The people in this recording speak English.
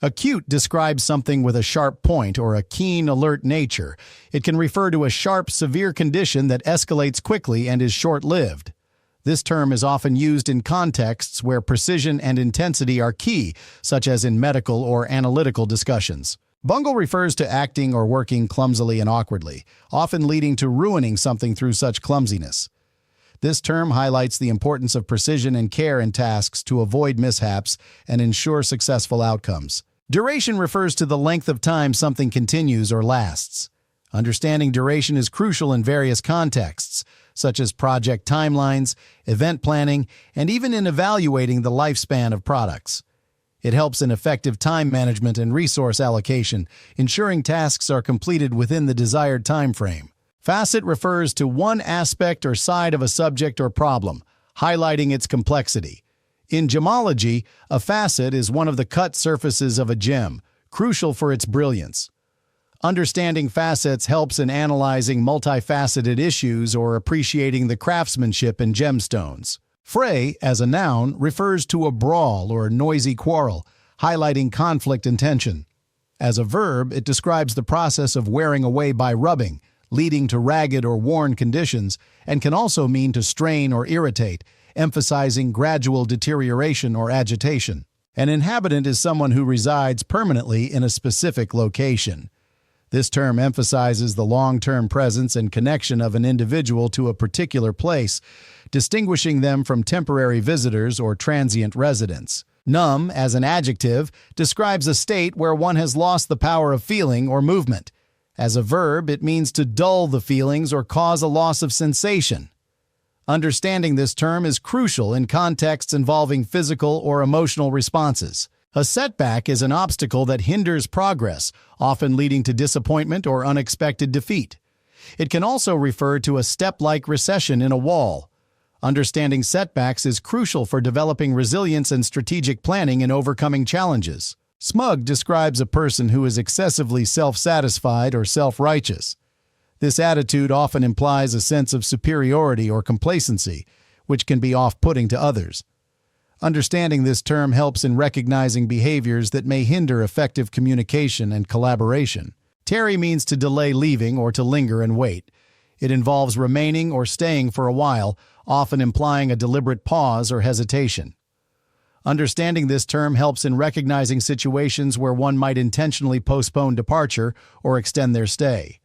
Acute describes something with a sharp point or a keen, alert nature. It can refer to a sharp, severe condition that escalates quickly and is short-lived. This term is often used in contexts where precision and intensity are key, such as in medical or analytical discussions. Bungle refers to acting or working clumsily and awkwardly, often leading to ruining something through such clumsiness. This term highlights the importance of precision and care in tasks to avoid mishaps and ensure successful outcomes. Duration refers to the length of time something continues or lasts. Understanding duration is crucial in various contexts, such as project timelines, event planning, and even in evaluating the lifespan of products. It helps in effective time management and resource allocation, ensuring tasks are completed within the desired time frame. Facet refers to one aspect or side of a subject or problem, highlighting its complexity. In gemology, a facet is one of the cut surfaces of a gem, crucial for its brilliance. Understanding facets helps in analyzing multifaceted issues or appreciating the craftsmanship in gemstones. Fray, as a noun, refers to a brawl or noisy quarrel, highlighting conflict and tension. As a verb, it describes the process of wearing away by rubbing, leading to ragged or worn conditions, and can also mean to strain or irritate, emphasizing gradual deterioration or agitation. An inhabitant is someone who resides permanently in a specific location. This term emphasizes the long-term presence and connection of an individual to a particular place, distinguishing them from temporary visitors or transient residents. Numb, as an adjective, describes a state where one has lost the power of feeling or movement. As a verb, it means to dull the feelings or cause a loss of sensation. Understanding this term is crucial in contexts involving physical or emotional responses. A setback is an obstacle that hinders progress, often leading to disappointment or unexpected defeat. It can also refer to a step-like recession in a wall. Understanding setbacks is crucial for developing resilience and strategic planning in overcoming challenges. Smug describes a person who is excessively self-satisfied or self-righteous. This attitude often implies a sense of superiority or complacency, which can be off-putting to others. Understanding this term helps in recognizing behaviors that may hinder effective communication and collaboration. Tarry means to delay leaving or to linger and wait. It involves remaining or staying for a while, often implying a deliberate pause or hesitation. Understanding this term helps in recognizing situations where one might intentionally postpone departure or extend their stay.